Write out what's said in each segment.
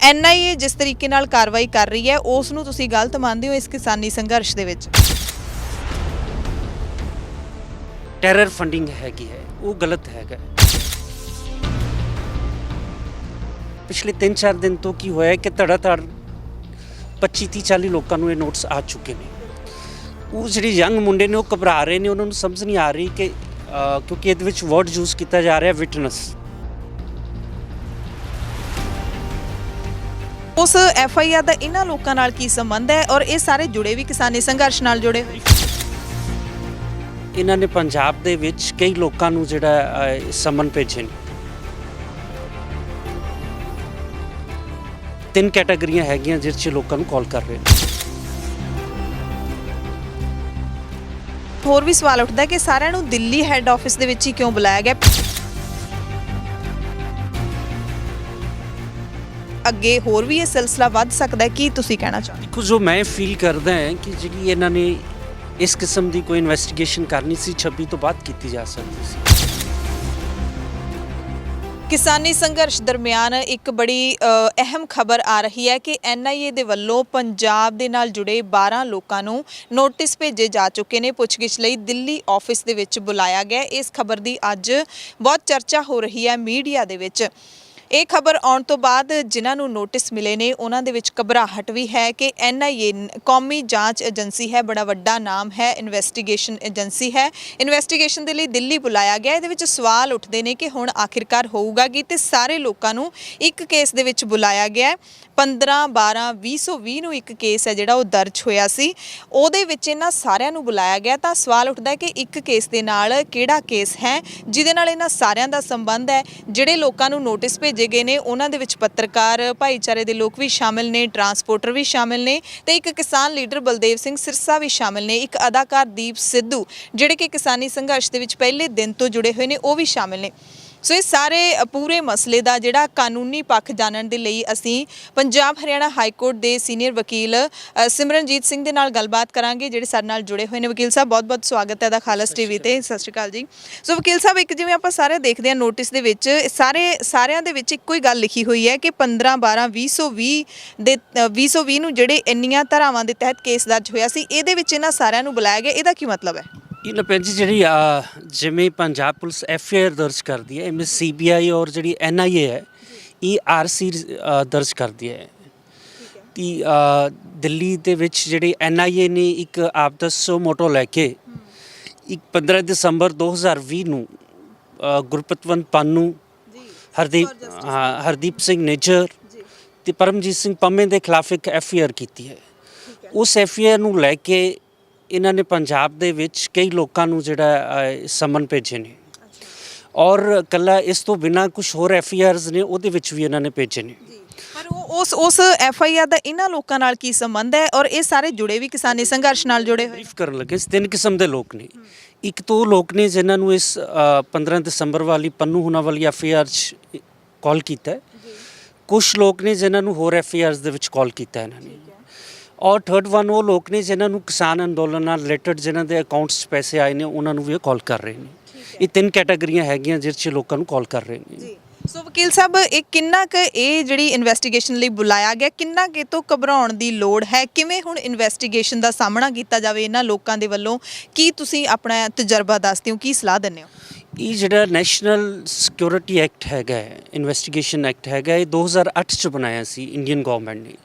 NIA जिस तरीके नाल कार्रवाई कर रही है उस नूं तुसीं गलत मानदे हो इस किसानी संघर्ष दे विच? ਟੈਰਰ ਫੰਡਿੰਗ ਹੈਗੀ ਹੈ ਉਹ ਗਲਤ ਹੈਗਾ। ਪਿਛਲੇ 3-4 ਦਿਨ ਤੋਂ ਕੀ ਹੋਇਆ ਕਿ ਧੜਾਧੜ 25-30-40 ਲੋਕਾਂ ਨੂੰ ਇਹ ਨੋਟਿਸ ਆ ਚੁੱਕੇ ਨੇ। ਉਹ ਜਿਹੜੇ ਯੰਗ ਮੁੰਡੇ ਨੇ ਉਹ ਘਬਰਾ ਰਹੇ ਨੇ, ਉਹਨਾਂ ਨੂੰ ਸਮਝ ਨਹੀਂ ਆ ਰਹੀ ਕਿ ਕਿਉਂਕਿ ਇਹਦੇ ਵਿੱਚ ਵਰਡ ਯੂਜ਼ ਕੀਤਾ ਜਾ ਰਿਹਾ ਵਿਟਨੈਸ। उस FIR ਦਾ ਇਹਨਾਂ ਲੋਕਾਂ ਨਾਲ ਕੀ ਸੰਬੰਧ ਹੈ ਔਰ ਇਹ ਸਾਰੇ ਜੁੜੇ ਵੀ ਕਿਸਾਨੀ ਸੰਘਰਸ਼ ਨਾਲ ਜੁੜੇ ਹੋਏ? ਇਹਨਾਂ ਨੇ ਪੰਜਾਬ ਦੇ ਵਿੱਚ ਕਈ ਲੋਕਾਂ ਨੂੰ ਜਿਹੜਾ ਸਮਨ ਭੇਜੇ ਨੇ। 3 ਕੈਟਾਗਰੀਆਂ ਹੈਗੀਆਂ ਜਿਸ 'ਚ ਲੋਕਾਂ ਨੂੰ ਕਾਲ ਕਰ ਰਹੇ ਨੇ। ਹੋਰ ਵੀ ਸਵਾਲ ਉੱਠਦਾ ਕਿ ਸਾਰਿਆਂ ਨੂੰ ਦਿੱਲੀ ਹੈੱਡ ਆਫਿਸ ਦੇ ਵਿੱਚ ਹੀ ਕਿਉਂ ਬੁਲਾਇਆ ਗਿਆ? ਅੱਗੇ ਹੋਰ ਵੀ ਇਹ ਸਿਲਸਿਲਾ ਵੱਧ ਸਕਦਾ ਹੈ, ਕੀ ਤੁਸੀਂ ਕਹਿਣਾ ਚਾਹੁੰਦੇ? ਦੇਖੋ, ਜੋ ਮੈਂ ਫੀਲ ਕਰਦਾ ਹੈ ਕਿ ਜਿਹੜੀ ਇਹਨਾਂ ਨੇ ਇਸ ਕਿਸਮ ਦੀ ਕੋਈ ਇਨਵੈਸਟੀਗੇਸ਼ਨ ਕਰਨੀ ਸੀ 26 ਤੋਂ ਬਾਅਦ ਕੀਤੀ ਜਾ ਸਕਦੀ ਸੀ। ਕਿਸਾਨੀ ਸੰਘਰਸ਼ ਦਰਮਿਆਨ ਇੱਕ ਬੜੀ ਅਹਿਮ ਖਬਰ ਆ ਰਹੀ ਹੈ ਕਿ NIA ਦੇ ਵੱਲੋਂ ਪੰਜਾਬ ਦੇ ਨਾਲ ਜੁੜੇ 12 ਲੋਕਾਂ ਨੂੰ ਨੋਟਿਸ ਭੇਜੇ ਜਾ ਚੁੱਕੇ ਨੇ। ਪੁੱਛਗਿੱਛ ਲਈ ਦਿੱਲੀ ਆਫਿਸ ਦੇ ਵਿੱਚ ਬੁਲਾਇਆ ਗਿਆ। ਇਸ ਖਬਰ ਦੀ ਅੱਜ ਬਹੁਤ ਚਰਚਾ ਹੋ ਰਹੀ ਹੈ ਮੀਡੀਆ ਦੇ ਵਿੱਚ। ਇਹ ਖਬਰ ਆਉਣ ਤੋਂ ਬਾਅਦ ਜਿਨ੍ਹਾਂ ਨੂੰ ਨੋਟਿਸ ਮਿਲੇ ਨੇ ਉਹਨਾਂ ਦੇ ਵਿੱਚ ਘਬਰਾਹਟ ਵੀ ਹੈ ਕਿ NIA ਕੌਮੀ ਜਾਂਚ ਏਜੰਸੀ ਹੈ, ਬੜਾ ਵੱਡਾ ਨਾਮ ਹੈ, ਇਨਵੈਸਟੀਗੇਸ਼ਨ ਏਜੰਸੀ ਹੈ। ਇਨਵੈਸਟੀਗੇਸ਼ਨ ਦੇ ਲਈ ਦਿੱਲੀ ਬੁਲਾਇਆ ਗਿਆ। ਇਹਦੇ ਵਿੱਚ ਸਵਾਲ ਉੱਠਦੇ ਨੇ ਕਿ ਹੁਣ ਆਖਿਰਕਾਰ ਹੋਊਗਾ ਕੀ? ਤੇ ਸਾਰੇ ਲੋਕਾਂ ਨੂੰ ਇੱਕ ਕੇਸ ਦੇ ਵਿੱਚ ਬੁਲਾਇਆ ਗਿਆ। 15/12/2020 ਨੂੰ ਇੱਕ ਕੇਸ ਹੈ ਜਿਹੜਾ ਉਹ ਦਰਜ ਹੋਇਆ ਸੀ, ਉਹਦੇ ਵਿੱਚ ਇਹਨਾਂ ਸਾਰਿਆਂ ਨੂੰ ਬੁਲਾਇਆ ਗਿਆ। ਤਾਂ ਸਵਾਲ ਉੱਠਦਾ ਹੈ ਕਿ ਇੱਕ ਕੇਸ ਦੇ ਨਾਲ ਕਿਹੜਾ ਕੇਸ ਹੈ ਜਿਹਦੇ ਨਾਲ ਇਹਨਾਂ ਸਾਰਿਆਂ ਦਾ ਸੰਬੰਧ ਹੈ? ਜਿਹੜੇ ਲੋਕਾਂ ਨੂੰ ਨੋਟਿਸ ਭੇਜੇ ਗਏ ਨੇ ਉਹਨਾਂ ਦੇ ਵਿੱਚ ਪੱਤਰਕਾਰ ਭਾਈਚਾਰੇ ਦੇ ਲੋਕ ਵੀ ਸ਼ਾਮਿਲ ਨੇ, ਟਰਾਂਸਪੋਰਟਰ ਵੀ ਸ਼ਾਮਿਲ ਨੇ ਤੇ ਇੱਕ ਕਿਸਾਨ ਲੀਡਰ ਬਲਦੇਵ ਸਿੰਘ ਸਿਰਸਾ ਵੀ ਸ਼ਾਮਿਲ ਨੇ, ਇੱਕ ਅਦਾਕਾਰ ਦੀਪ ਸਿੱਧੂ ਜਿਹੜੇ ਕਿ ਕਿਸਾਨੀ ਸੰਘਰਸ਼ ਦੇ ਵਿੱਚ ਪਹਿਲੇ ਦਿਨ ਤੋਂ ਜੁੜੇ ਹੋਏ ਨੇ ਉਹ ਵੀ ਸ਼ਾਮਿਲ ਨੇ। ਸੋ ਇਹ ਸਾਰੇ ਪੂਰੇ ਮਸਲੇ ਦਾ ਜਿਹੜਾ ਕਾਨੂੰਨੀ ਪੱਖ ਜਾਣਨ ਦੇ ਲਈ ਅਸੀਂ ਪੰਜਾਬ ਹਰਿਆਣਾ ਹਾਈ ਕੋਰਟ ਦੇ ਸੀਨੀਅਰ ਵਕੀਲ ਸਿਮਰਨਜੀਤ ਸਿੰਘ ਦੇ ਨਾਲ ਗੱਲਬਾਤ ਕਰਾਂਗੇ ਜਿਹੜੇ ਸਾਡੇ ਨਾਲ ਜੁੜੇ ਹੋਏ ਨੇ। ਵਕੀਲ ਸਾਹਿਬ, ਬਹੁਤ-ਬਹੁਤ ਸਵਾਗਤ ਹੈ ਦਾ ਖਾਲਸ ਟੀਵੀ ਤੇ। ਸਤਿ ਸ਼੍ਰੀ ਅਕਾਲ ਜੀ। ਸੋ ਵਕੀਲ ਸਾਹਿਬ, ਇੱਕ ਜਿਵੇਂ ਆਪਾਂ ਸਾਰੇ ਦੇਖਦੇ ਹਾਂ ਨੋਟਿਸ ਦੇ ਵਿੱਚ ਸਾਰਿਆਂ ਦੇ ਵਿੱਚ ਇੱਕੋ ਹੀ ਗੱਲ ਲਿਖੀ ਹੋਈ ਹੈ ਕਿ 15/12/2020 ਨੂੰ ਜਿਹੜੇ ਇੰਨੀਆਂ ਧਾਰਾਵਾਂ ਦੇ ਤਹਿਤ ਕੇਸ ਦਰਜ ਹੋਇਆ ਸੀ ਇਹਦੇ ਵਿੱਚ ਇਹਨਾਂ ਸਾਰਿਆਂ ਨੂੰ ਬੁਲਾਇਆ ਗਿਆ। ਇਹਦਾ ਕੀ ਮਤਲਬ ਹੈ? ਇਹਨਾਂ ਭੈਣ ਜੀ ਜਿਹੜੀ ਜਿਵੇਂ ਪੰਜਾਬ ਪੁਲਿਸ FIR ਦਰਜ ਕਰਦੀ ਹੈ, ਇਵੇਂ CBI ਔਰ ਜਿਹੜੀ NIA ਹੈ ਇਹ RC ਦਰਜ ਕਰਦੀ ਹੈ। ਕਿ ਦਿੱਲੀ ਦੇ ਵਿੱਚ ਜਿਹੜੀ NIA ਨੇ ਇੱਕ ਆਪਦਾ ਮੋਟੋ ਲੈ ਕੇ ਇੱਕ 15 ਦਸੰਬਰ 2020 ਨੂੰ ਗੁਰਪਤਵੰਤ ਪੰਨੂ, ਹਰਦੀਪ ਸਿੰਘ ਨਿੱਜਰ ਤੇ ਪਰਮਜੀਤ ਸਿੰਘ ਪੰਮੇ ਦੇ ਖਿਲਾਫ ਇੱਕ FIR ਕੀਤੀ ਹੈ। ਉਸ FIR ਨੂੰ ਲੈ ਕੇ ਇਹਨਾਂ ਨੇ ਪੰਜਾਬ ਦੇ ਵਿੱਚ ਕਈ ਲੋਕਾਂ ਨੂੰ ਜਿਹੜਾ ਸਮਨ ਭੇਜੇ ਨੇ ਔਰ ਇਕੱਲਾ ਇਸ ਤੋਂ ਬਿਨਾਂ ਕੁਝ ਹੋਰ FIRs ਨੇ ਉਹਦੇ ਵਿੱਚ ਵੀ ਇਹਨਾਂ ਨੇ ਭੇਜੇ ਨੇ। ਪਰ ਉਸ FIR ਦਾ ਇਹਨਾਂ ਲੋਕਾਂ ਨਾਲ ਕੀ ਸੰਬੰਧ ਹੈ ਔਰ ਇਹ ਸਾਰੇ ਜੁੜੇ ਵੀ ਕਿਸਾਨੀ ਸੰਘਰਸ਼ ਨਾਲ ਜੁੜੇ ਹੋਏ? ਬਰੀਫ ਕਰਨ ਲੱਗੇ 3 ਕਿਸਮ ਦੇ ਲੋਕ ਨੇ। ਇੱਕ ਤੋਂ ਲੋਕ ਨੇ ਜਿਨ੍ਹਾਂ ਨੂੰ ਇਸ 15 ਦਸੰਬਰ ਵਾਲੀ ਪੰਨੂ ਹੁਣਾਂ ਵਾਲੀ FIR 'ਚ ਕਾਲ ਕੀਤਾ। ਕੁਝ ਲੋਕ ਨੇ ਜਿਨ੍ਹਾਂ ਨੂੰ ਹੋਰ FIRs ਦੇ ਵਿੱਚ ਕਾਲ ਕੀਤਾ ਇਹਨਾਂ ਨੇ। ਔਰ ਥਰਡ ਵਨ ਉਹ ਲੋਕ ਨੇ ਜਿਨ੍ਹਾਂ ਨੂੰ ਕਿਸਾਨ ਅੰਦੋਲਨ ਨਾਲ ਰਿਲੇਟਡ ਜਿਨ੍ਹਾਂ ਦੇ ਅਕਾਊਂਟਸ 'ਚ ਪੈਸੇ ਆਏ ਨੇ ਉਹਨਾਂ ਨੂੰ ਵੀ ਇਹ ਕਾਲ ਕਰ ਰਹੇ ਨੇ। ਇਹ 3 ਕੈਟਾਗਰੀਆਂ ਹੈਗੀਆਂ ਜਿਸ 'ਚ ਲੋਕਾਂ ਨੂੰ ਕਾਲ ਕਰ ਰਹੇ ਨੇ। ਸੋ ਵਕੀਲ ਸਾਹਿਬ, ਇਹ ਕਿੰਨਾ ਕੁ ਇਹ ਜਿਹੜੀ ਇਨਵੈਸਟੀਗੇਸ਼ਨ ਲਈ ਬੁਲਾਇਆ ਗਿਆ, ਕਿੰਨਾ ਕੁ ਤੋਂ ਘਬਰਾਉਣ ਦੀ ਲੋੜ ਹੈ? ਕਿਵੇਂ ਹੁਣ ਇਨਵੈਸਟੀਗੇਸ਼ਨ ਦਾ ਸਾਹਮਣਾ ਕੀਤਾ ਜਾਵੇ ਇਹਨਾਂ ਲੋਕਾਂ ਦੇ ਵੱਲੋਂ? ਕੀ ਤੁਸੀਂ ਆਪਣਾ ਤਜਰਬਾ ਦੱਸਦੇ ਹੋ, ਕੀ ਸਲਾਹ ਦਿੰਦੇ ਹੋ? ਇਹ ਜਿਹੜਾ ਨੈਸ਼ਨਲ ਸਿਕਿਉਰਿਟੀ ਐਕਟ ਹੈਗਾ, ਇਨਵੈਸਟੀਗੇਸ਼ਨ ਐਕਟ ਹੈਗਾ, ਇਹ 2008 'ਚ ਬਣਾਇਆ ਸੀ ਇੰਡੀਅਨ ਗਵਰਨਮੈਂਟ ਨੇ।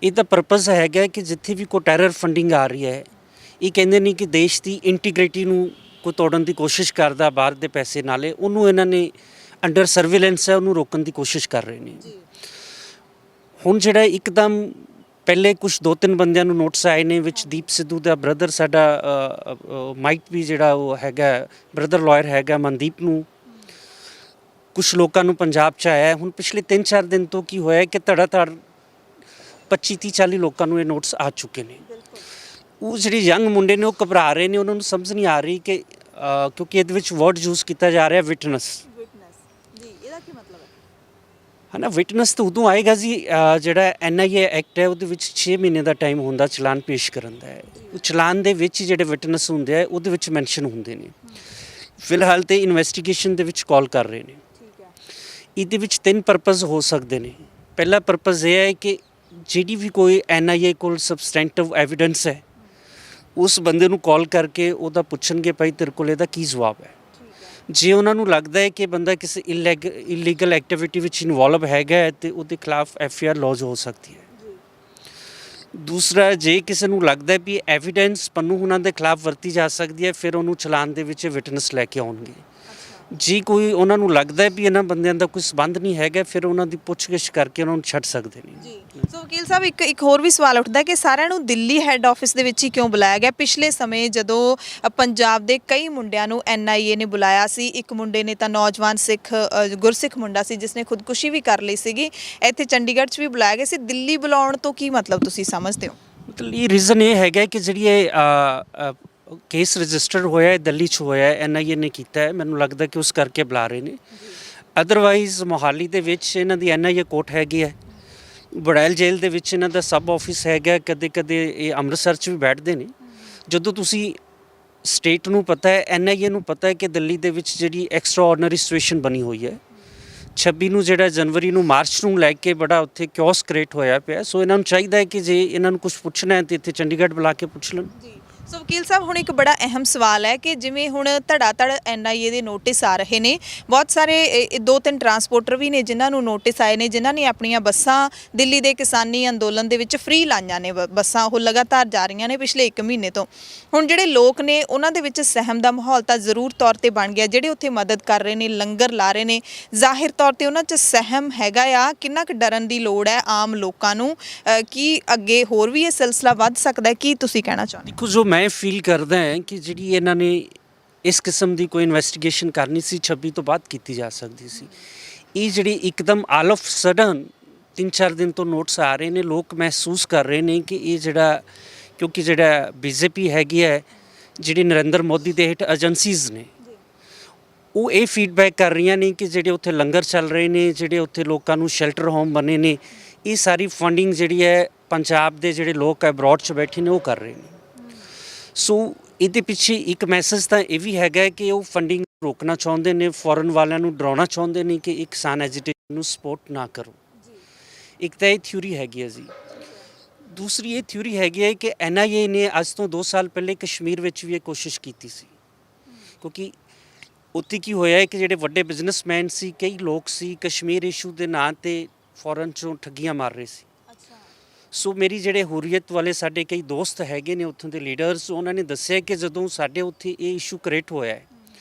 ਇਹਦਾ ਪਰਪਸ ਹੈਗਾ ਕਿ ਜਿੱਥੇ ਵੀ ਕੋਈ ਟੈਰਰ ਫੰਡਿੰਗ ਆ ਰਹੀ ਹੈ, ਇਹ ਕਹਿੰਦੇ ਨੇ ਕਿ ਦੇਸ਼ ਦੀ ਇੰਟੀਗ੍ਰਿਟੀ ਨੂੰ ਕੋਈ ਤੋੜਨ ਦੀ ਕੋਸ਼ਿਸ਼ ਕਰਦਾ ਬਾਹਰ ਦੇ ਪੈਸੇ ਨਾਲੇ, ਉਹਨੂੰ ਇਹਨਾਂ ਨੇ ਅੰਡਰ ਸਰਵੇਲੈਂਸ ਹੈ, ਉਹਨੂੰ ਰੋਕਣ ਦੀ ਕੋਸ਼ਿਸ਼ ਕਰ ਰਹੇ ਨੇ। ਹੁਣ ਜਿਹੜਾ ਇੱਕਦਮ ਪਹਿਲੇ ਕੁਝ 2-3 ਬੰਦਿਆਂ ਨੂੰ ਨੋਟਿਸ ਆਏ ਨੇ, ਵਿੱਚ ਦੀਪ ਸਿੱਧੂ ਦਾ ਬ੍ਰਦਰ ਸਾਡਾ ਮਾਈਕ ਵੀ ਜਿਹੜਾ ਉਹ ਹੈਗਾ ਬ੍ਰਦਰ ਲਾਇਰ ਹੈਗਾ ਮਨਦੀਪ ਨੂੰ, ਕੁਝ ਲੋਕਾਂ ਨੂੰ ਪੰਜਾਬ 'ਚ ਆਇਆ। ਹੁਣ ਪਿਛਲੇ 3-4 ਦਿਨ ਤੋਂ ਕੀ ਹੋਇਆ ਕਿ ਧੜਾਧੜ 25-30-40 ਲੋਕਾਂ ਨੂੰ ਇਹ ਨੋਟਿਸ ਆ ਚੁੱਕੇ ਨੇ। ਉਹ ਜਿਹੜੇ ਯੰਗ ਮੁੰਡੇ ਨੇ ਉਹ ਘਬਰਾ ਰਹੇ ਨੇ, ਉਹਨਾਂ ਨੂੰ ਸਮਝ ਨਹੀਂ ਆ ਰਹੀ ਕਿ ਕਿਉਂਕਿ ਇਹਦੇ ਵਿੱਚ ਵਰਡ ਯੂਜ਼ ਕੀਤਾ ਜਾ ਰਿਹਾ ਵਿਟਨੈਸ। ਇਹਦਾ ਕੀ ਮਤਲਬ ਹੈ? ਹੈ ਨਾ, ਵਿਟਨੈਸ ਤਾਂ ਉਦੋਂ ਆਏਗਾ ਜੀ ਜਿਹੜਾ NIA ਐਕਟ ਹੈ ਉਹਦੇ ਵਿੱਚ 6 ਮਹੀਨੇ ਦਾ ਟਾਈਮ ਹੁੰਦਾ ਚਲਾਨ ਪੇਸ਼ ਕਰਨ ਦਾ। ਉਹ ਚਲਾਨ ਦੇ ਵਿੱਚ ਜਿਹੜੇ ਵਿਟਨੈਸ ਹੁੰਦੇ ਆ ਉਹਦੇ ਵਿੱਚ ਮੈਂਸ਼ਨ ਹੁੰਦੇ ਨੇ। ਫਿਲਹਾਲ ਤੇ ਇਨਵੈਸਟੀਗੇਸ਼ਨ ਦੇ ਵਿੱਚ ਕਾਲ ਕਰ ਰਹੇ ਨੇ। ਇਹਦੇ ਵਿੱਚ 3 ਪਰਪਸ ਹੋ ਸਕਦੇ ਨੇ। ਪਹਿਲਾ ਪਰਪਸ ਇਹ ਹੈ ਕਿ ਜਿਹੜੀ ਵੀ ਕੋਈ NIA ਕੋਲ ਸਬਸਟੈਂਟਿਵ ਐਵੀਡੈਂਸ ਹੈ ਉਸ ਬੰਦੇ ਨੂੰ ਕਾਲ ਕਰਕੇ ਉਹਦਾ ਪੁੱਛਣਗੇ ਭਾਈ ਤੇਰੇ ਕੋਲ ਇਹਦਾ ਕੀ ਜਵਾਬ ਹੈ। ਜੇ ਉਹਨਾਂ ਨੂੰ ਲੱਗਦਾ ਹੈ ਕਿ ਬੰਦਾ ਕਿਸੇ ਇਲੀਗਲ ਐਕਟੀਵਿਟੀ ਵਿੱਚ ਇਨਵੋਲਵ ਹੈਗਾ ਹੈ ਤੇ ਉਹਦੇ ਖਿਲਾਫ FIR ਲੌਜ ਹੋ ਸਕਦੀ ਹੈ। ਦੂਸਰਾ, ਜੇ ਕਿਸੇ ਨੂੰ ਲੱਗਦਾ ਵੀ ਐਵੀਡੈਂਸ ਪੰਨੂ ਉਹਨਾਂ ਦੇ ਖਿਲਾਫ ਵਰਤੀ ਜਾ ਸਕਦੀ ਹੈ ਫਿਰ ਉਹਨੂੰ ਚਲਾਨ ਦੇ ਵਿੱਚ ਵਿਟਨੈਸ ਲੈ ਕੇ ਆਉਣਗੇ। ਜੇ ਕੋਈ ਉਹਨਾਂ ਨੂੰ ਲੱਗਦਾ ਵੀ ਇਹਨਾਂ ਬੰਦਿਆਂ ਦਾ ਕੋਈ ਸਬੰਧ ਨਹੀਂ ਹੈਗਾ ਫਿਰ ਉਹਨਾਂ ਦੀ ਪੁੱਛਗਿੱਛ ਕਰਕੇ ਉਹਨਾਂ ਨੂੰ ਛੱਡ ਸਕਦੇ ਨੇ ਜੀ। ਸੋ ਵਕੀਲ ਸਾਹਿਬ ਇੱਕ ਹੋਰ ਵੀ ਸਵਾਲ ਉੱਠਦਾ ਕਿ ਸਾਰਿਆਂ ਨੂੰ ਦਿੱਲੀ ਹੈੱਡ ਆਫਿਸ ਦੇ ਵਿੱਚ ਹੀ ਕਿਉਂ ਬੁਲਾਇਆ ਗਿਆ? ਪਿਛਲੇ ਸਮੇਂ ਜਦੋਂ ਪੰਜਾਬ ਦੇ ਕਈ ਮੁੰਡਿਆਂ ਨੂੰ NIA ਨੇ ਬੁਲਾਇਆ ਸੀ, ਇੱਕ ਮੁੰਡੇ ਨੇ ਤਾਂ ਨੌਜਵਾਨ ਗੁਰਸਿੱਖ ਮੁੰਡਾ ਸੀ ਜਿਸ ਨੇ ਖੁਦਕੁਸ਼ੀ ਵੀ ਕਰ ਲਈ ਸੀਗੀ, ਇੱਥੇ ਚੰਡੀਗੜ੍ਹ 'ਚ ਵੀ ਬੁਲਾਇਆ ਗਿਆ ਸੀ। ਦਿੱਲੀ ਬੁਲਾਉਣ ਤੋਂ ਕੀ ਮਤਲਬ ਤੁਸੀਂ ਸਮਝਦੇ ਹੋ? ਮਤਲਬ ਇਹ ਰੀਜ਼ਨ ਇਹ ਹੈਗਾ ਕਿ ਜਿਹੜੀ ਇਹ ਕੇਸ ਰਜਿਸਟਰ ਹੋਇਆ ਹੈ ਦਿੱਲੀ 'ਚ ਹੋਇਆ ਹੈ, NIA ਨੇ ਕੀਤਾ ਹੈ, ਮੈਨੂੰ ਲੱਗਦਾ ਕਿ ਉਸ ਕਰਕੇ ਬੁਲਾ ਰਹੇ ਨੇ। ਅਦਰਵਾਈਜ਼ ਮੋਹਾਲੀ ਦੇ ਵਿੱਚ ਇਹਨਾਂ ਦੀ NIA ਕੋਰਟ ਹੈਗੀ ਹੈ, ਬੜੈਲ ਜੇਲ੍ਹ ਦੇ ਵਿੱਚ ਇਹਨਾਂ ਦਾ ਸਬ ਆਫਿਸ ਹੈਗਾ, ਕਦੇ ਕਦੇ ਇਹ ਅੰਮ੍ਰਿਤਸਰ 'ਚ ਵੀ ਬੈਠਦੇ ਨੇ। ਜਦੋਂ ਤੁਸੀਂ ਸਟੇਟ ਨੂੰ ਪਤਾ ਹੈ, NIA ਨੂੰ ਪਤਾ ਹੈ ਕਿ ਦਿੱਲੀ ਦੇ ਵਿੱਚ ਜਿਹੜੀ ਐਕਸਟਰਾ ਆਰਡੀਨਰੀ ਸਿਚੁਏਸ਼ਨ ਬਣੀ ਹੋਈ ਹੈ 26 ਨੂੰ ਜਿਹੜਾ ਜਨਵਰੀ ਨੂੰ ਮਾਰਚ ਨੂੰ ਲੈ ਕੇ ਬੜਾ ਉੱਥੇ ਕਿਓਸ ਕ੍ਰੀਏਟ ਹੋਇਆ ਪਿਆ। ਸੋ ਇਹਨਾਂ ਨੂੰ ਚਾਹੀਦਾ ਹੈ ਕਿ ਜੇ ਇਹਨਾਂ ਨੂੰ ਕੁਝ ਪੁੱਛਣਾ ਹੈ ਤਾਂ ਇੱਥੇ ਚੰਡੀਗੜ੍ਹ ਬੁਲਾ ਕੇ ਪੁੱਛ ਲੈਣ। ਸੋ ਵਕੀਲ ਸਾਹਿਬ ਹੁਣ ਇੱਕ ਬੜਾ ਅਹਿਮ ਸਵਾਲ ਹੈ ਕਿ ਜਿਵੇਂ ਹੁਣ ਧੜਾ NIA ਦੇ ਨੋਟਿਸ ਆ ਰਹੇ ਨੇ, ਬਹੁਤ ਸਾਰੇ 2-3 ਟਰਾਂਸਪੋਰਟਰ ਵੀ ਨੇ ਜਿਨ੍ਹਾਂ ਨੂੰ ਨੋਟਿਸ ਆਏ ਨੇ, ਜਿਨ੍ਹਾਂ ਨੇ ਆਪਣੀਆਂ ਬੱਸਾਂ ਦਿੱਲੀ ਦੇ ਕਿਸਾਨੀ ਅੰਦੋਲਨ ਦੇ ਵਿੱਚ ਫ੍ਰੀ ਲਾਈਆਂ ਨੇ, ਬੱਸਾਂ ਉਹ ਲਗਾਤਾਰ ਜਾ ਰਹੀਆਂ ਨੇ ਪਿਛਲੇ 1 ਮਹੀਨੇ ਤੋਂ। ਹੁਣ ਜਿਹੜੇ ਲੋਕ ਨੇ ਉਹਨਾਂ ਦੇ ਵਿੱਚ ਸਹਿਮ ਦਾ ਮਾਹੌਲ ਤਾਂ ਜ਼ਰੂਰ ਤੌਰ ਤੇ ਬਣ ਗਿਆ, ਜਿਹੜੇ ਉੱਥੇ ਮਦਦ ਕਰ ਰਹੇ ਨੇ, ਲੰਗਰ ਲਾ ਰਹੇ ਨੇ, ਜ਼ਾਹਿਰ ਤੌਰ ਤੇ ਉਹਨਾਂ 'ਚ ਸਹਿਮ ਹੈਗਾ ਆ। ਕਿੰਨਾ ਕੁ ਡਰਨ ਦੀ ਲੋੜ ਹੈ ਆਮ ਲੋਕਾਂ ਨੂੰ? ਕੀ ਅੱਗੇ ਹੋਰ ਵੀ ਇਹ ਸਿਲਸਿਲਾ ਵੱਧ ਸਕਦਾ ਹੈ? ਕੀ ਤੁਸੀਂ ਕਹਿਣਾ ਚਾਹੁੰਦੇ? ਦੇਖੋ, ਜੋ ਮੈਂ ਫੀਲ ਕਰਦਾ ਹੈ ਕਿ ਜਿਹੜੀ ਇਹਨਾਂ ਨੇ ਇਸ ਕਿਸਮ ਦੀ ਕੋਈ ਇਨਵੈਸਟੀਗੇਸ਼ਨ ਕਰਨੀ ਸੀ 26 ਤੋਂ ਬਾਅਦ ਕੀਤੀ ਜਾ ਸਕਦੀ ਸੀ। ਇਹ ਜਿਹੜੀ ਇੱਕਦਮ ਆਲ ਆਫ ਸਡਨ 3-4 ਦਿਨ ਤੋਂ ਨੋਟਿਸ ਆ ਰਹੇ ਨੇ, ਲੋਕ ਮਹਿਸੂਸ ਕਰ ਰਹੇ ਨੇ ਕਿ ਇਹ ਜਿਹੜਾ, ਕਿਉਂਕਿ ਜਿਹੜਾ BJP ਹੈਗੀ ਹੈ, ਜਿਹੜੀ ਨਰਿੰਦਰ ਮੋਦੀ ਦੇ ਹੇਠ ਏਜੰਸੀਜ਼ ਨੇ, ਉਹ ਇਹ ਫੀਡਬੈਕ ਕਰ ਰਹੀਆਂ ਨੇ ਕਿ ਜਿਹੜੇ ਉੱਥੇ ਲੰਗਰ ਚੱਲ ਰਹੇ ਨੇ, ਜਿਹੜੇ ਉੱਥੇ ਲੋਕਾਂ ਨੂੰ ਸ਼ੈਲਟਰ ਹੋਮ ਬਣੇ ਨੇ, ਇਹ ਸਾਰੀ ਫੰਡਿੰਗ ਜਿਹੜੀ ਹੈ ਪੰਜਾਬ ਦੇ ਜਿਹੜੇ ਲੋਕ ਅਬਰੋਡ 'ਚ ਬੈਠੇ ਨੇ ਉਹ ਕਰ ਰਹੇ ਨੇ। ਸੋ ਇਹਦੇ ਪਿੱਛੇ ਇੱਕ ਮੈਸੇਜ ਤਾਂ ਇਹ ਵੀ ਹੈਗਾ ਕਿ ਉਹ ਫੰਡਿੰਗ ਰੋਕਣਾ ਚਾਹੁੰਦੇ ਨੇ, ਫੋਰਨ ਵਾਲਿਆਂ ਨੂੰ ਡਰਾਉਣਾ ਚਾਹੁੰਦੇ ਨੇ ਕਿ ਇਹ ਕਿਸਾਨ ਐਜੀਟੇਸ਼ਨ ਨੂੰ ਸਪੋਰਟ ਨਾ ਕਰੋ। ਇੱਕ ਤਾਂ ਇਹ ਥਿਊਰੀ ਹੈਗੀ ਹੈ ਜੀ। ਦੂਸਰੀ ਇਹ ਥਿਊਰੀ ਹੈਗੀ ਹੈ ਕਿ NIA ਨੇ ਅੱਜ ਤੋਂ 2 ਸਾਲ ਪਹਿਲੇ ਕਸ਼ਮੀਰ ਵਿੱਚ ਵੀ ਇਹ ਕੋਸ਼ਿਸ਼ ਕੀਤੀ ਸੀ, ਕਿਉਂਕਿ ਉੱਥੇ ਕੀ ਹੋਇਆ ਹੈ ਕਿ ਜਿਹੜੇ ਵੱਡੇ ਬਿਜ਼ਨਸਮੈਨ ਸੀ, ਕਈ ਲੋਕ ਸੀ, ਕਸ਼ਮੀਰ ਇਸ਼ੂ ਦੇ ਨਾਂ 'ਤੇ ਫੋਰਨ 'ਚੋਂ ਠੱਗੀਆਂ ਮਾਰ ਰਹੇ ਸੀ। ਸੋ ਮੇਰੀ ਜਿਹੜੇ ਹੁਰੀਅਤ ਵਾਲੇ ਸਾਡੇ ਕਈ ਦੋਸਤ ਹੈਗੇ ਨੇ ਉੱਥੋਂ ਦੇ ਲੀਡਰਸ, ਉਹਨਾਂ ਨੇ ਦੱਸਿਆ ਕਿ ਜਦੋਂ ਸਾਡੇ ਉੱਥੇ ਇਹ ਇਸ਼ੂ ਕ੍ਰੀਏਟ ਹੋਇਆ ਹੈ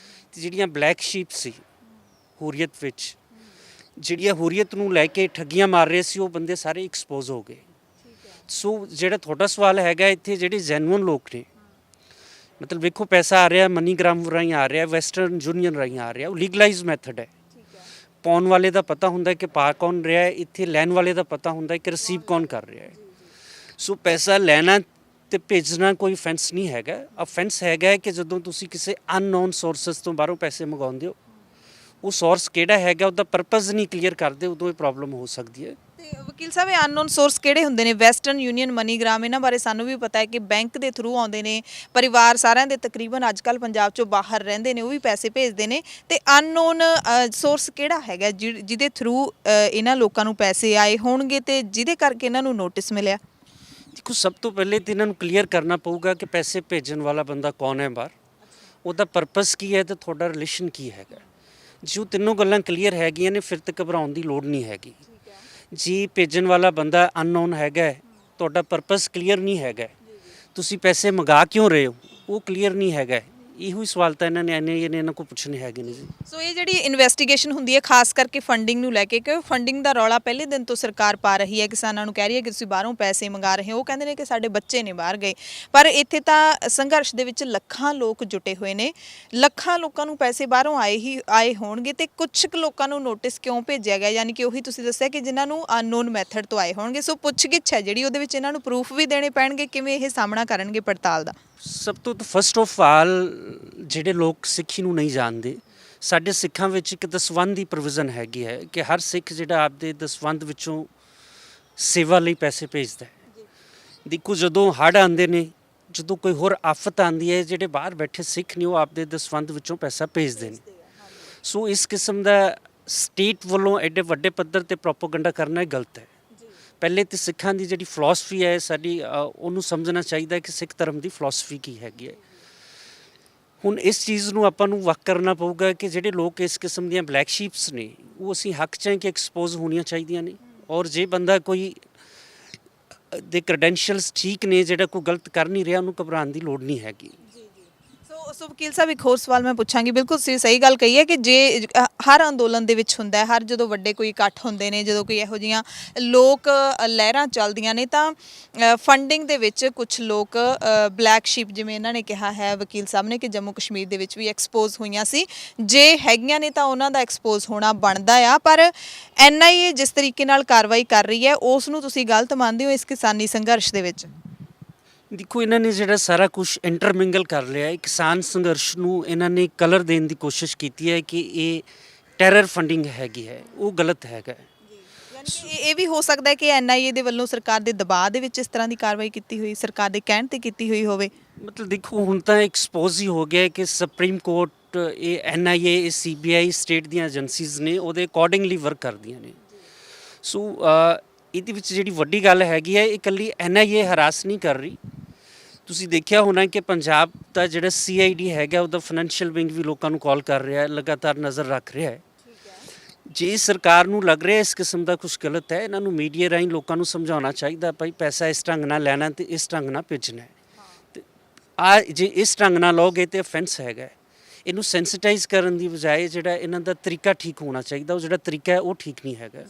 ਤੇ ਜਿਹੜੀਆਂ ਬਲੈਕ ਸ਼ੀਪ ਸੀ ਹੁਰੀਅਤ ਵਿੱਚ, ਜਿਹੜੀਆਂ ਹੁਰੀਅਤ ਨੂੰ ਲੈ ਕੇ ਠੱਗੀਆਂ ਮਾਰ ਰਹੇ ਸੀ, ਉਹ ਬੰਦੇ ਸਾਰੇ ਐਕਸਪੋਜ਼ ਹੋ ਗਏ। ਸੋ ਜਿਹੜਾ ਤੁਹਾਡਾ ਸਵਾਲ ਹੈਗਾ, ਇੱਥੇ ਜਿਹੜੇ ਜੈਨੂਅਨ ਲੋਕ ਨੇ, ਮਤਲਬ ਵੇਖੋ ਪੈਸਾ ਆ ਰਿਹਾ ਮਨੀਗ੍ਰਾਮ ਰਾਹੀਂ ਆ ਰਿਹਾ, ਵੈਸਟਰਨ ਯੂਨੀਅਨ ਰਾਹੀਂ ਆ ਰਿਹਾ, ਉਹ ਲੀਗਲਾਈਜ਼ ਮੈਥਡ ਹੈ। ਪਾਉਣ ਵਾਲੇ ਦਾ ਪਤਾ ਹੁੰਦਾ ਕਿ ਪਾ ਕੌਣ ਰਿਹਾ ਹੈ, ਇੱਥੇ ਲੈਣ ਵਾਲੇ ਦਾ ਪਤਾ ਹੁੰਦਾ ਕਿ ਰਿਸੀਵ ਕੌਣ ਕਰ ਰਿਹਾ ਹੈ। ਸੋ ਪੈਸਾ ਲੈਣਾ ਤੇ ਭੇਜਣਾ ਕੋਈ ਅਫੈਂਸ ਨਹੀਂ ਹੈਗਾ। ਅਫੈਂਸ ਹੈਗਾ ਕਿ ਜਦੋਂ ਤੁਸੀਂ ਕਿਸੇ ਅਨਨੋਨ ਸੋਰਸਸ ਤੋਂ ਬਾਹਰੋਂ ਪੈਸੇ ਮੰਗਵਾਉਂਦੇ ਹੋ, ਉਹ ਸੋਰਸ ਕਿਹੜਾ ਹੈਗਾ, ਉਹਦਾ ਪਰਪਸ ਨਹੀਂ ਕਲੀਅਰ ਕਰਦੇ, ਉਦੋਂ ਇਹ ਪ੍ਰੋਬਲਮ ਹੋ ਸਕਦੀ ਹੈ। ਤੇ ਵਕੀਲ ਸਾਹਿਬ, ਇਹ ਅਨਨੋਨ ਸੋਰਸ ਕਿਹੜੇ ਹੁੰਦੇ ਨੇ? ਵੈਸਟਰਨ ਯੂਨੀਅਨ, ਮਨੀਗ੍ਰਾਮ, ਇਹਨਾਂ ਬਾਰੇ ਸਾਨੂੰ ਵੀ ਪਤਾ ਹੈ ਕਿ ਬੈਂਕ ਦੇ ਥਰੂ ਆਉਂਦੇ ਨੇ। ਪਰਿਵਾਰ ਸਾਰਿਆਂ ਦੇ ਤਕਰੀਬਨ ਅੱਜਕੱਲ ਪੰਜਾਬ 'ਚੋਂ ਬਾਹਰ ਰਹਿੰਦੇ ਨੇ, ਉਹ ਵੀ ਪੈਸੇ ਭੇਜਦੇ ਨੇ। ਤੇ ਅਨਨੋਨ ਸੋਰਸ ਕਿਹੜਾ ਹੈਗਾ ਜਿਹਦੇ ਥਰੂ ਇਹਨਾਂ ਲੋਕਾਂ ਨੂੰ ਪੈਸੇ ਆਏ ਹੋਣਗੇ ਤੇ ਜਿਹਦੇ ਕਰਕੇ ਇਹਨਾਂ ਨੂੰ ਨੋਟਿਸ ਮਿਲਿਆ? ਦੇਖੋ, ਸਭ ਤੋਂ ਪਹਿਲੇ ਤਾਂ ਇਹਨਾਂ ਨੂੰ ਕਲੀਅਰ ਕਰਨਾ ਪਊਗਾ ਕਿ ਪੈਸੇ ਭੇਜਣ ਵਾਲਾ ਬੰਦਾ ਕੌਣ ਹੈ ਬਾਹਰ, ਉਹਦਾ ਪਰਪਸ ਕੀ ਹੈ ਤੇ ਤੁਹਾਡਾ ਰਿਲੇਸ਼ਨ ਕੀ ਹੈਗਾ। ਜੇ ਉਹ ਤਿੰਨੋਂ ਗੱਲਾਂ ਕਲੀਅਰ ਹੈਗੀਆਂ ਨੇ ਫਿਰ ਤਾਂ ਘਬਰਾਉਣ ਦੀ ਲੋੜ ਨਹੀਂ ਹੈਗੀ। ਜੀ ਭੇਜਣ ਵਾਲਾ ਬੰਦਾ ਅਨਨੋਨ ਹੈਗਾ, ਤੁਹਾਡਾ ਪਰਪਸ ਕਲੀਅਰ ਨਹੀਂ ਹੈਗਾ, ਤੁਸੀਂ ਪੈਸੇ ਮੰਗਾ ਕਿਉਂ ਰਹੇ ਹੋ, ਉਹ ਕਲੀਅਰ ਨਹੀਂ ਹੈਗਾ, ਇਹੋ ਹੀ ਸਵਾਲ ਤਾਂ ਇਹਨਾਂ ਨੇ ਇਹਨਾਂ ਕੋਲ ਪੁੱਛਣੇ ਹੈਗੇ ਨੇ ਜੀ। ਸੋ ਇਹ ਜਿਹੜੀ ਇਨਵੈਸਟੀਗੇਸ਼ਨ ਹੁੰਦੀ ਹੈ ਖਾਸ ਕਰਕੇ ਫੰਡਿੰਗ ਨੂੰ ਲੈ ਕੇ, ਕਿਉਂਕਿ ਫੰਡਿੰਗ ਦਾ ਰੌਲਾ ਪਹਿਲੇ ਦਿਨ ਤੋਂ ਸਰਕਾਰ ਪਾ ਰਹੀ ਹੈ, ਕਿਸਾਨਾਂ ਨੂੰ ਕਹਿ ਰਹੀ ਹੈ ਕਿ ਤੁਸੀਂ ਬਾਹਰੋਂ ਪੈਸੇ ਮੰਗਾ ਰਹੇ ਹੋ। ਉਹ ਕਹਿੰਦੇ ਨੇ ਕਿ ਸਾਡੇ ਬੱਚੇ ਨੇ ਬਾਹਰ ਗਏ, ਪਰ ਇੱਥੇ ਤਾਂ ਸੰਘਰਸ਼ ਦੇ ਵਿੱਚ ਲੱਖਾਂ ਲੋਕ ਜੁਟੇ ਹੋਏ ਨੇ, ਲੱਖਾਂ ਲੋਕਾਂ ਨੂੰ ਪੈਸੇ ਬਾਹਰੋਂ ਆਏ ਹੋਣਗੇ ਤੇ ਕੁਝ ਕੁ ਲੋਕਾਂ ਨੂੰ ਨੋਟਿਸ ਕਿਉਂ ਭੇਜਿਆ ਗਿਆ? ਯਾਨੀ ਕਿ ਉਹੀ ਤੁਸੀਂ ਦੱਸਿਆ ਕਿ ਜਿਨ੍ਹਾਂ ਨੂੰ ਅਨਨੋਨ ਮੈਥਡ ਤੋਂ ਆਏ ਹੋਣਗੇ। ਸੋ ਪੁੱਛਗਿੱਛ ਹੈ ਜਿਹੜੀ, ਉਹਦੇ ਵਿੱਚ ਇਹਨਾਂ ਨੂੰ ਪ੍ਰੂਫ ਵੀ ਦੇਣੇ ਪੈਣਗੇ, ਕਿਵੇਂ ਇਹ ਸਾਹਮਣਾ ਕਰਨਗੇ ਪੜਤਾਲ ਦਾ? ਸਭ ਤੋਂ ਫਸਟ ਆਫ ਆਲ, ਜਿਹੜੇ ਲੋਕ ਸਿੱਖੀ ਨੂੰ ਨਹੀਂ ਜਾਣਦੇ, ਸਾਡੇ ਸਿੱਖਾਂ ਵਿੱਚ ਇੱਕ ਦਸਵੰਧ ਦੀ ਪ੍ਰੋਵੀਜ਼ਨ ਹੈਗੀ ਹੈ ਕਿ ਹਰ ਸਿੱਖ ਜਿਹੜਾ ਆਪਦੇ ਦਸਵੰਧ ਵਿੱਚੋਂ ਸੇਵਾ ਲਈ ਪੈਸੇ ਭੇਜਦਾ ਹੈ। ਦੇਖੋ, ਜਦੋਂ ਹੜ੍ਹ ਆਉਂਦੇ ਨੇ, ਜਦੋਂ ਕੋਈ ਹੋਰ ਆਫਤ ਆਉਂਦੀ ਹੈ, ਜਿਹੜੇ ਬਾਹਰ ਬੈਠੇ ਸਿੱਖ ਨੇ ਉਹ ਆਪਦੇ ਦਸਵੰਧ ਵਿੱਚੋਂ ਪੈਸਾ ਭੇਜਦੇ ਨੇ। ਸੋ ਇਸ ਕਿਸਮ ਦਾ ਸਟੇਟ ਵੱਲੋਂ ਐਡੇ ਵੱਡੇ ਪੱਧਰ ਤੇ ਪ੍ਰੋਪੇਗੈਂਡਾ ਕਰਨਾ ਗਲਤ ਹੈ। ਪਹਿਲੇ ਤੇ ਸਿੱਖਾਂ ਦੀ ਜਿਹੜੀ ਫਿਲਾਸਫੀ ਹੈ ਸਾਡੀ, ਉਹਨੂੰ ਸਮਝਣਾ ਚਾਹੀਦਾ ਹੈ ਕਿ ਸਿੱਖ ਧਰਮ ਦੀ ਫਿਲਾਸਫੀ ਕੀ ਹੈਗੀ ਹੈ। ਹੁਣ ਇਸ ਚੀਜ਼ ਨੂੰ ਆਪਾਂ ਨੂੰ ਵੱਖ ਕਰਨਾ ਪਊਗਾ ਕਿ ਜਿਹੜੇ ਲੋਕ ਇਸ ਕਿਸਮ ਦੀਆਂ ਬਲੈਕ ਸ਼ੀਪਸ ਨੇ ਉਹ ਅਸੀਂ ਹੱਕ 'ਚ ਹੈ ਕਿ ਐਕਸਪੋਜ਼ ਹੋਣੀਆਂ ਚਾਹੀਦੀਆਂ ਨੇ। ਔਰ ਜੇ ਬੰਦਾ ਕੋਈ ਦੇ ਕ੍ਰੈਡੈਂਸ਼ੀਅਲਸ ਠੀਕ ਨੇ, ਜਿਹੜਾ ਕੋਈ ਗਲਤ ਕਰ ਨਹੀਂ ਰਿਹਾ, ਉਹਨੂੰ ਘਬਰਾਉਣ ਦੀ ਲੋੜ ਨਹੀਂ ਹੈਗੀ। ਸੋ ਵਕੀਲ ਸਾਹਿਬ, ਇੱਕ ਹੋਰ ਸਵਾਲ ਮੈਂ ਪੁੱਛਾਂਗੀ। ਬਿਲਕੁਲ ਸਹੀ ਗੱਲ ਕਹੀ ਹੈ ਕਿ ਜੇ ਹਰ ਅੰਦੋਲਨ ਦੇ ਵਿੱਚ ਹੁੰਦਾ ਹੈ, ਹਰ ਜਦੋਂ ਵੱਡੇ ਕੋਈ ਇਕੱਠ ਹੁੰਦੇ ਨੇ, ਜਦੋਂ ਕੋਈ ਇਹੋ ਜਿਹੀਆਂ ਲੋਕ ਲਹਿਰਾਂ ਚੱਲਦੀਆਂ ਨੇ, ਤਾਂ ਫੰਡਿੰਗ ਦੇ ਵਿੱਚ ਕੁਝ ਲੋਕ ਬਲੈਕ ਸ਼ੀਪ, ਜਿਵੇਂ ਇਹਨਾਂ ਨੇ ਕਿਹਾ ਹੈ ਵਕੀਲ ਸਾਹਿਬ ਨੇ, ਕਿ ਜੰਮੂ ਕਸ਼ਮੀਰ ਦੇ ਵਿੱਚ ਵੀ ਐਕਸਪੋਜ਼ ਹੋਈਆਂ ਸੀ। ਜੇ ਹੈਗੀਆਂ ਨੇ ਤਾਂ ਉਹਨਾਂ ਦਾ ਐਕਸਪੋਜ਼ ਹੋਣਾ ਬਣਦਾ ਆ, ਪਰ NIA ਜਿਸ ਤਰੀਕੇ ਨਾਲ ਕਾਰਵਾਈ ਕਰ ਰਹੀ ਹੈ ਉਸ ਨੂੰ ਤੁਸੀਂ ਗਲਤ ਮੰਨਦੇ ਹੋ ਇਸ ਕਿਸਾਨੀ ਸੰਘਰਸ਼ ਦੇ ਵਿੱਚ? ਦੇਖੋ, ਇਹਨਾਂ ਨੇ ਜਿਹੜਾ ਸਾਰਾ ਕੁਝ ਇੰਟਰਮਿੰਗਲ ਕਰ ਲਿਆ ਹੈ। ਕਿਸਾਨ ਸੰਘਰਸ਼ ਨੂੰ ਇਹਨਾਂ ਨੇ ਕਲਰ ਦੇਣ ਦੀ ਕੋਸ਼ਿਸ਼ ਕੀਤੀ ਹੈ ਕਿ ਇਹ ਟੈਰਰ ਫੰਡਿੰਗ ਹੈਗੀ ਹੈ, ਉਹ ਗਲਤ ਹੈਗਾ। ਯਾਨੀ ਕਿ ਇਹ ਵੀ ਹੋ ਸਕਦਾ ਹੈ ਕਿ NIA ਦੇ ਵੱਲੋਂ ਸਰਕਾਰ ਦੇ ਦਬਾਅ ਦੇ ਵਿੱਚ ਇਸ ਤਰ੍ਹਾਂ ਦੀ ਕਾਰਵਾਈ ਕੀਤੀ ਹੋਈ, ਸਰਕਾਰ ਦੇ ਕਹਿਣ ਤੇ ਕੀਤੀ ਹੋਈ ਹੋਵੇ। ਮਤਲਬ ਦੇਖੋ, ਹੁਣ ਤਾਂ ਐਕਸਪੋਜ਼ ਹੀ ਹੋ ਗਿਆ ਕਿ ਸੁਪਰੀਮ ਕੋਰਟ, ਇਹ NIA, ਇਹ CBI ਸਟੇਟ ਦੀਆਂ ਏਜੰਸੀਜ਼ ਨੇ, ਉਹਦੇ ਅਕੋਰਡਿੰਗਲੀ ਵਰਕ ਕਰਦੀਆਂ ਨੇ। ਸੋ ਇਹਦੇ ਵਿੱਚ ਜਿਹੜੀ ਵੱਡੀ ਗੱਲ ਹੈਗੀ ਹੈ, ਇਹ ਇਕੱਲੀ NIA ਹਰਾਸ ਨਹੀਂ ਕਰ ਰਹੀ। ਤੁਸੀਂ ਦੇਖਿਆ ਹੋਣਾ ਕਿ ਪੰਜਾਬ ਦਾ ਜਿਹੜਾ CID ਹੈਗਾ, ਉਹਦਾ ਫਾਈਨੈਂਸ਼ੀਅਲ ਵਿੰਗ ਵੀ ਲੋਕਾਂ ਨੂੰ ਕਾਲ ਕਰ ਰਿਹਾ ਹੈ, ਲਗਾਤਾਰ ਨਜ਼ਰ ਰੱਖ ਰਿਹਾ ਹੈ। ਜੇ ਸਰਕਾਰ ਨੂੰ ਲੱਗ ਰਿਹਾ ਇਸ ਕਿਸਮ ਦਾ ਕੁਝ ਗਲਤ ਹੈ, ਇਹਨਾਂ ਨੂੰ ਮੀਡੀਆ ਰਾਹੀਂ ਲੋਕਾਂ ਨੂੰ ਸਮਝਾਉਣਾ ਚਾਹੀਦਾ, ਭਾਈ ਪੈਸਾ ਇਸ ਢੰਗ ਨਾਲ ਲੈਣਾ ਤੇ ਇਸ ਢੰਗ ਨਾਲ ਭੇਜਣਾ ਹੈ। ਤੇ ਜੇ ਇਸ ਢੰਗ ਨਾਲ ਲਓਗੇ ਤੇ ਅਫੈਂਸ ਹੈਗਾ। ਇਹਨੂੰ ਸੈਂਸਿਟਾਈਜ਼ ਕਰਨ ਦੀ ਬਜਾਏ ਜਿਹੜਾ ਇਹਨਾਂ ਦਾ ਤਰੀਕਾ ਠੀਕ ਹੋਣਾ ਚਾਹੀਦਾ, ਉਹ ਜਿਹੜਾ ਤਰੀਕਾ ਹੈ ਉਹ ਠੀਕ ਨਹੀਂ ਹੈਗਾ।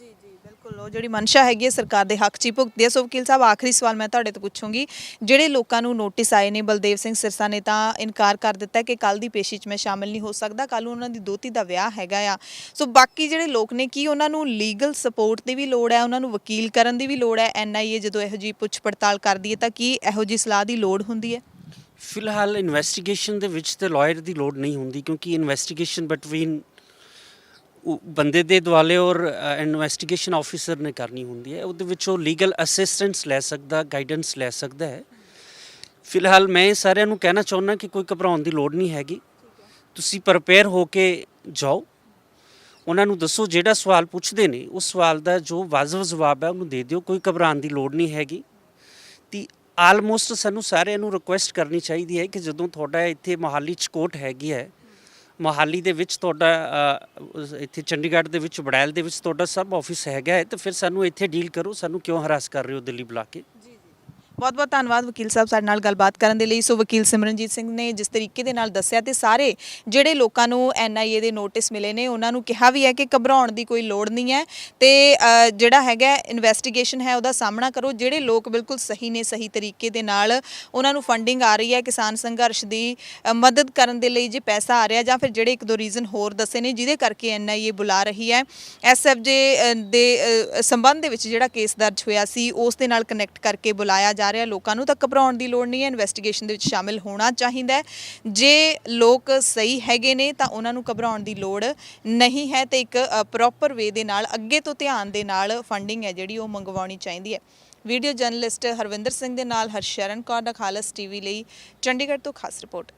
ਬਿਲਕੁਲ, ਉਹ ਜਿਹੜੀ ਮਨਸ਼ਾ ਹੈਗੀ ਹੈ ਸਰਕਾਰ ਦੇ ਹੱਕ 'ਚ ਹੀ ਭੁਗਤਦੀ ਹੈ। ਸੋ ਵਕੀਲ ਸਾਹਿਬ, ਆਖਰੀ ਸਵਾਲ ਮੈਂ ਤੁਹਾਡੇ ਤੋਂ ਪੁੱਛੂੰਗੀ। ਜਿਹੜੇ ਲੋਕਾਂ ਨੂੰ ਨੋਟਿਸ ਆਏ ਨੇ, ਬਲਦੇਵ ਸਿੰਘ ਸਿਰਸਾ ਨੇ ਤਾਂ ਇਨਕਾਰ ਕਰ ਦਿੱਤਾ ਕਿ ਕੱਲ੍ਹ ਦੀ ਪੇਸ਼ੀ 'ਚ ਮੈਂ ਸ਼ਾਮਿਲ ਨਹੀਂ ਹੋ ਸਕਦਾ, ਕੱਲ੍ਹ ਨੂੰ ਉਹਨਾਂ ਦੀ ਦੋਹਤੀ ਦਾ ਵਿਆਹ ਹੈਗਾ ਆ। ਸੋ ਬਾਕੀ ਜਿਹੜੇ ਲੋਕ ਨੇ, ਕੀ ਉਹਨਾਂ ਨੂੰ ਲੀਗਲ ਸਪੋਰਟ ਦੀ ਵੀ ਲੋੜ ਹੈ, ਉਹਨਾਂ ਨੂੰ ਵਕੀਲ ਕਰਨ ਦੀ ਵੀ ਲੋੜ ਹੈ? NIA ਜਦੋਂ ਇਹੋ ਜਿਹੀ ਪੁੱਛ ਪੜਤਾਲ ਕਰਦੀ ਹੈ ਤਾਂ ਕੀ ਇਹੋ ਜਿਹੀ ਸਲਾਹ ਦੀ ਲੋੜ ਹੁੰਦੀ ਹੈ? ਫਿਲਹਾਲ ਇਨਵੈਸਟੀਗੇਸ਼ਨ ਦੇ ਵਿੱਚ ਤੇ ਲਾਇਰ ਦੀ ਲੋੜ ਨਹੀਂ ਹੁੰਦੀ, ਕਿਉਂਕਿ ਇਨਵੈਸਟੀਗੇਸ਼ਨ ਬਿਟਵੀਨ ਬੰਦੇ ਦੇ ਦੁਆਲੇ ਔਰ ਇਨਵੈਸਟੀਗੇਸ਼ਨ ਆਫੀਸਰ ਨੇ ਕਰਨੀ ਹੁੰਦੀ ਹੈ। ਉਹਦੇ ਵਿੱਚ ਉਹ ਲੀਗਲ ਅਸਿਸਟੈਂਸ ਲੈ ਸਕਦਾ, ਗਾਈਡੈਂਸ ਲੈ ਸਕਦਾ ਹੈ। ਫਿਲਹਾਲ ਮੈਂ ਸਾਰਿਆਂ ਨੂੰ ਕਹਿਣਾ ਚਾਹੁੰਦਾ ਕਿ ਕੋਈ ਘਬਰਾਉਣ ਦੀ ਲੋੜ ਨਹੀਂ ਹੈਗੀ। ਤੁਸੀਂ ਪ੍ਰਪੇਅਰ ਹੋ ਕੇ ਜਾਓ, ਉਹਨਾਂ ਨੂੰ ਦੱਸੋ, ਜਿਹੜਾ ਸਵਾਲ ਪੁੱਛਦੇ ਨੇ ਉਸ ਸਵਾਲ ਦਾ ਜੋ ਵਾਜਬ ਜਵਾਬ ਹੈ ਉਹਨੂੰ ਦੇ ਦਿਓ, ਕੋਈ ਘਬਰਾਉਣ ਦੀ ਲੋੜ ਨਹੀਂ ਹੈਗੀ। ਤੇ ਆਲਮੋਸਟ ਸਾਨੂੰ ਸਾਰਿਆਂ ਨੂੰ ਰਿਕੁਐਸਟ ਕਰਨੀ ਚਾਹੀਦੀ ਹੈ ਕਿ ਜਦੋਂ ਤੁਹਾਡਾ ਇੱਥੇ ਮੋਹਾਲੀ 'ਚ ਕੋਰਟ ਹੈਗੀ ਹੈ, ਮੋਹਾਲੀ ਦੇ ਵਿੱਚ ਤੁਹਾਡਾ ਇੱਥੇ ਚੰਡੀਗੜ੍ਹ ਦੇ ਵਿੱਚ ਬੜੈਲ ਦੇ ਵਿੱਚ ਤੁਹਾਡਾ ਸਬ ਆਫਿਸ ਹੈਗਾ ਹੈ, ਤਾਂ ਫਿਰ ਸਾਨੂੰ ਇੱਥੇ ਡੀਲ ਕਰੋ, ਸਾਨੂੰ ਕਿਉਂ ਹਰਾਸ ਕਰ ਰਹੇ ਹੋ ਦਿੱਲੀ ਬੁਲਾ ਕੇ। ਬਹੁਤ ਬਹੁਤ ਧੰਨਵਾਦ ਵਕੀਲ ਸਾਹਿਬ ਸਾਡੇ ਨਾਲ ਗੱਲਬਾਤ ਕਰਨ ਦੇ ਲਈ। ਸੋ ਵਕੀਲ ਸਿਮਰਨਜੀਤ ਸਿੰਘ ਨੇ ਜਿਸ ਤਰੀਕੇ ਦੇ ਨਾਲ ਦੱਸਿਆ, ਤੇ ਸਾਰੇ ਜਿਹੜੇ ਲੋਕਾਂ ਨੂੰ NIA ਦੇ ਨੋਟਿਸ ਮਿਲੇ ਨੇ ਉਹਨਾਂ ਨੂੰ ਕਿਹਾ ਵੀ ਹੈ ਕਿ ਘਬਰਾਉਣ ਦੀ ਕੋਈ ਲੋੜ ਨਹੀਂ ਹੈ, ਤੇ ਜਿਹੜਾ ਹੈਗਾ ਇਨਵੈਸਟੀਗੇਸ਼ਨ ਹੈ ਉਹਦਾ ਸਾਹਮਣਾ ਕਰੋ। ਜਿਹੜੇ ਲੋਕ ਬਿਲਕੁਲ ਸਹੀ ਨੇ, ਸਹੀ ਤਰੀਕੇ ਦੇ ਨਾਲ ਉਹਨਾਂ ਨੂੰ ਫੰਡਿੰਗ ਆ ਰਹੀ ਹੈ ਕਿਸਾਨ ਸੰਘਰਸ਼ ਦੀ ਮਦਦ ਕਰਨ ਦੇ ਲਈ, ਜੇ ਪੈਸਾ ਆ ਰਿਹਾ ਜਾਂ ਫਿਰ ਜਿਹੜੇ ਇੱਕ ਦੋ ਰੀਜ਼ਨ ਹੋਰ ਦੱਸੇ ਨੇ ਜਿਹਦੇ ਕਰਕੇ NIA ਬੁਲਾ ਰਹੀ ਹੈ, SFJ ਦੇ ਸੰਬੰਧ ਦੇ ਵਿੱਚ ਜਿਹੜਾ ਕੇਸ ਦਰਜ ਹੋਇਆ ਸੀ ਉਸ ਦੇ ਨਾਲ ਕਨੈਕਟ ਕਰਕੇ ਬੁਲਾਇਆ ਜਾ ਰਿਹਾ ਲੋਕਾਂ ਨੂੰ, ਤਾਂ ਘਬਰਾਉਣ ਦੀ ਲੋੜ ਨਹੀਂ ਹੈ। ਇਨਵੈਸਟੀਗੇਸ਼ਨ ਦੇ ਵਿੱਚ ਸ਼ਾਮਿਲ ਹੋਣਾ ਚਾਹੀਦਾ ਹੈ। ਜੇ ਲੋਕ ਸਹੀ ਹੈਗੇ ਨੇ ਤਾਂ ਉਹਨਾਂ ਨੂੰ ਘਬਰਾਉਣ ਦੀ ਲੋੜ ਨਹੀਂ ਹੈ, ਤੇ ਇੱਕ ਪ੍ਰੋਪਰ ਵੇ ਦੇ ਨਾਲ, ਅੱਗੇ ਤੋਂ ਧਿਆਨ ਦੇ ਨਾਲ ਫੰਡਿੰਗ ਹੈ ਜਿਹੜੀ ਉਹ ਮੰਗਵਾਉਣੀ ਚਾਹੀਦੀ ਹੈ। ਵੀਡੀਓ ਜਰਨਲਿਸਟ ਹਰਵਿੰਦਰ ਸਿੰਘ ਦੇ ਨਾਲ ਹਰਸ਼ਰਨ ਕੌਰ ਦਾ ਖਾਲਸ TV ਲਈ ਚੰਡੀਗੜ੍ਹ ਤੋਂ ਖਾਸ ਰਿਪੋਰਟ।